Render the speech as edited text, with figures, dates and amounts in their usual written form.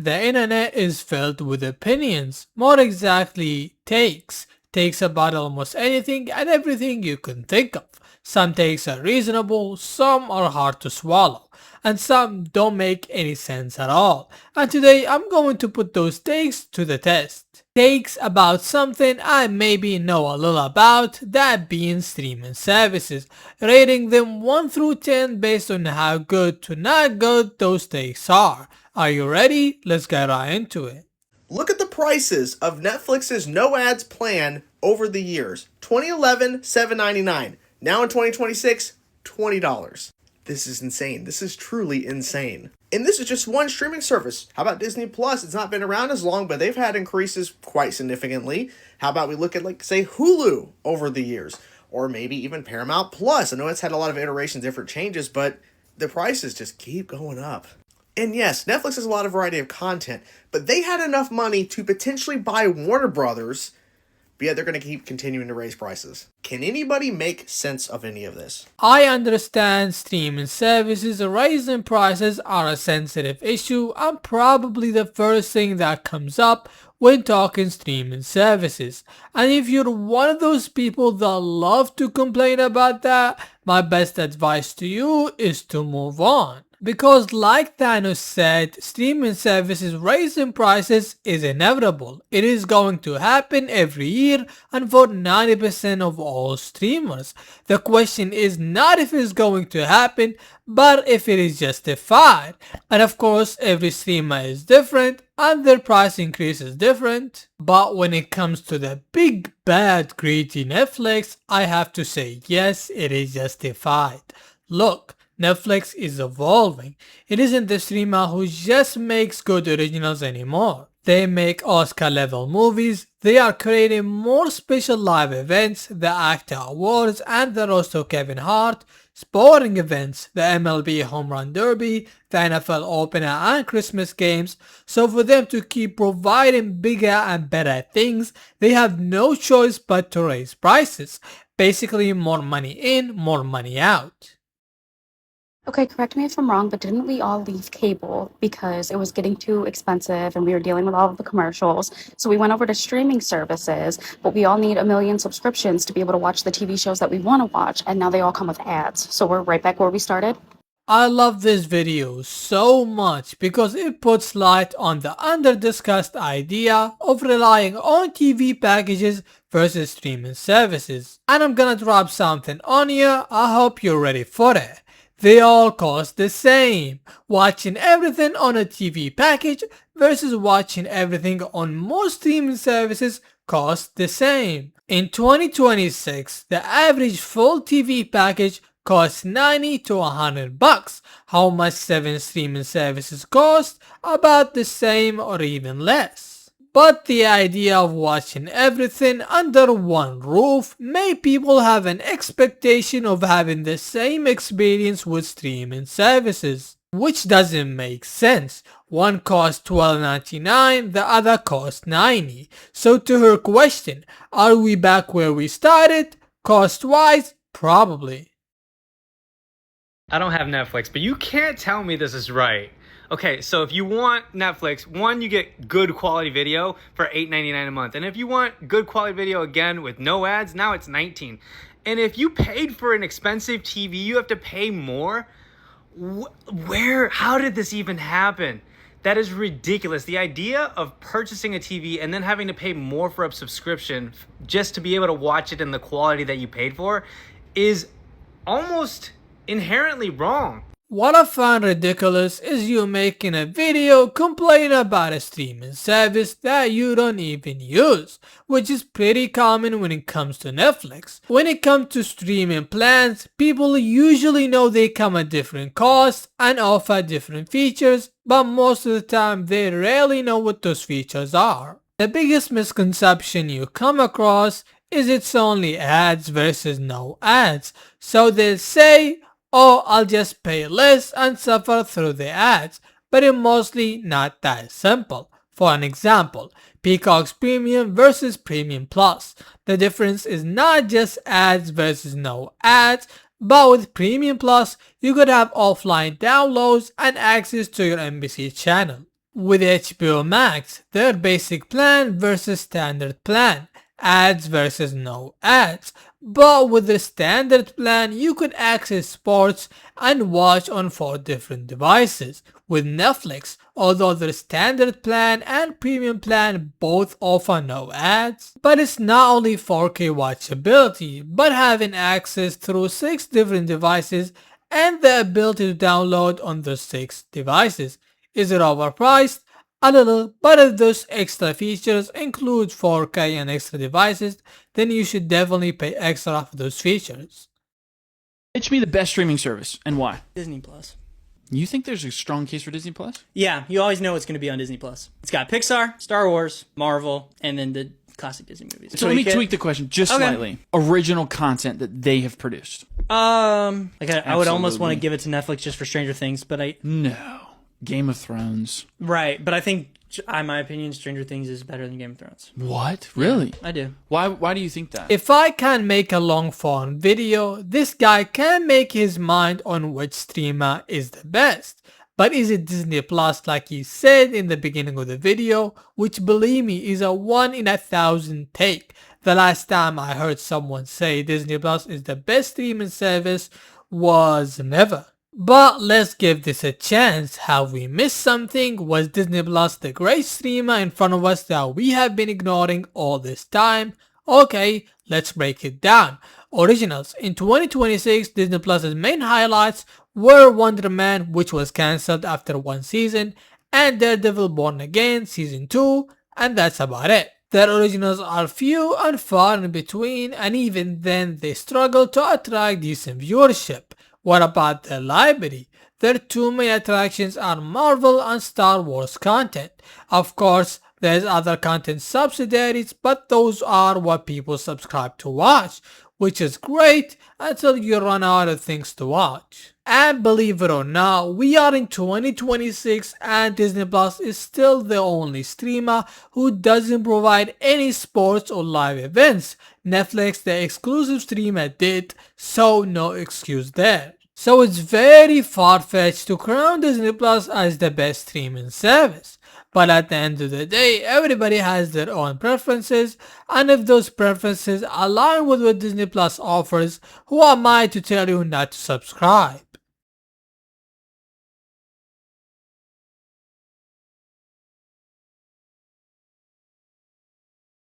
the internet is filled with opinions, more exactly takes. Takes about almost anything and everything you can think of. Some takes are reasonable, some are hard to swallow, and some don't make any sense at all. And today I'm going to put those takes to the test. Takes about something I maybe know a little about, that being streaming services, rating them 1 through 10 based on how good to not good those takes are. Are you ready? Let's get right into it. Look at the prices of Netflix's no ads plan over the years. 2011, $7.99. Now in 2026, $20. This is insane. This is truly insane. And this is just one streaming service. How about Disney Plus? It's not been around as long, but they've had increases quite significantly. How about we look at, like, say, Hulu over the years? Or maybe even Paramount Plus. I know it's had a lot of iterations, different changes, but the prices just keep going up. And yes, Netflix has a lot of variety of content, but they had enough money to potentially buy Warner Brothers, but yet they're going to keep continuing to raise prices. Can anybody make sense of any of this? I understand streaming services raising prices are a sensitive issue and probably the first thing that comes up when talking streaming services. And if you're one of those people that love to complain about that, my best advice to you is to move on. Because like Thanos said, streaming services raising prices is inevitable. It is going to happen every year and for 90% of all streamers. The question is not if it's going to happen, but if it is justified. And of course, every streamer is different and their price increase is different. But when it comes to the big bad greedy Netflix, I have to say yes, it is justified. Look, Netflix is evolving. It isn't the streamer who just makes good originals anymore. They make Oscar level movies, they are creating more special live events, the ACTA Awards and the roast of Kevin Hart, sporting events, the MLB Home Run Derby, the NFL Opener and Christmas games. So for them to keep providing bigger and better things, they have no choice but to raise prices. Basically more money in, more money out. Okay, correct me if I'm wrong, but didn't we all leave cable because it was getting too expensive and we were dealing with all of the commercials? So we went over to streaming services, but we all need a million subscriptions to be able to watch the TV shows that we want to watch, and now they all come with ads. So we're right back where we started. I love this video so much because it puts light on the under-discussed idea of relying on TV packages versus streaming services. And I'm gonna drop something on you, I hope you're ready for it. They all cost the same. Watching everything on a TV package versus watching everything on most streaming services costs the same. In 2026, the average full TV package costs 90 to 100 bucks. How much 7 streaming services cost? About the same or even less. But the idea of watching everything under one roof made people have an expectation of having the same experience with streaming services, which doesn't make sense. One costs $12.99, the other costs $90. So to her question, are we back where we started? Cost-wise, probably. I don't have Netflix, but you can't tell me this is right. Okay, so if you want Netflix, one, you get good quality video for $8.99 a month. And if you want good quality video again with no ads, now it's $19. And if you paid for an expensive TV, you have to pay more? How did this even happen? That is ridiculous. The idea of purchasing a TV and then having to pay more for a subscription just to be able to watch it in the quality that you paid for is almost inherently wrong. What I find ridiculous is you making a video complaining about a streaming service that you don't even use, which is pretty common when it comes to Netflix. When it comes to streaming plans, people usually know they come at different costs and offer different features, but most of the time they rarely know what those features are. The biggest misconception you come across is it's only ads versus no ads. So they'll say, oh, I'll just pay less and suffer through the ads, but it's mostly not that simple. For an example, Peacock's Premium versus Premium Plus. The difference is not just ads versus no ads, but with Premium Plus, you could have offline downloads and access to your NBC channel. With HBO Max, their basic plan versus standard plan, ads versus no ads. But with the standard plan, you could access sports and watch on 4 different devices. With Netflix, although their standard plan and premium plan both offer no ads, but it's not only 4K watchability, but having access through 6 different devices and the ability to download on those 6 devices. Is it overpriced? A little, but if those extra features include 4K and extra devices, then you should definitely pay extra for those features. Pitch me the best streaming service and why. Disney Plus. You think there's a strong case for Disney Plus? Yeah, you always know it's going to be on Disney Plus. It's got Pixar, Star Wars, Marvel, and then the classic Disney movies. So let me tweak the question just slightly. Original content that they have produced. I would almost want Absolutely. to give it to Netflix just for Stranger Things, but No. Game of Thrones. right. But I think, in my opinion, Stranger Things is better than Game of Thrones. What? Really? I do. Why do you think that? If I can make a long form video, this guy can make his mind on which streamer is the best. But is it Disney Plus like he said in the beginning of the video, which believe me is a 1 in 1,000 take. The last time I heard someone say Disney Plus is the best streaming service was never. But let's give this a chance. Have we missed something? Was Disney Plus the great streamer in front of us that we have been ignoring all this time? Okay, let's break it down. Originals. In 2026, Disney Plus's main highlights were Wonder Man, which was cancelled after 1 season, and Daredevil Born Again Season 2, and that's about it. Their originals are few and far in between, and even then they struggle to attract decent viewership. What about their library? Their 2 main attractions are Marvel and Star Wars content. Of course, there's other content subsidiaries, but those are what people subscribe to watch, which is great until you run out of things to watch. And believe it or not, we are in 2026 and Disney Plus is still the only streamer who doesn't provide any sports or live events. Netflix, the exclusive streamer, did, so no excuse there. So it's very far-fetched to crown Disney Plus as the best streaming service. But at the end of the day, everybody has their own preferences, and if those preferences align with what Disney Plus offers, who am I to tell you not to subscribe?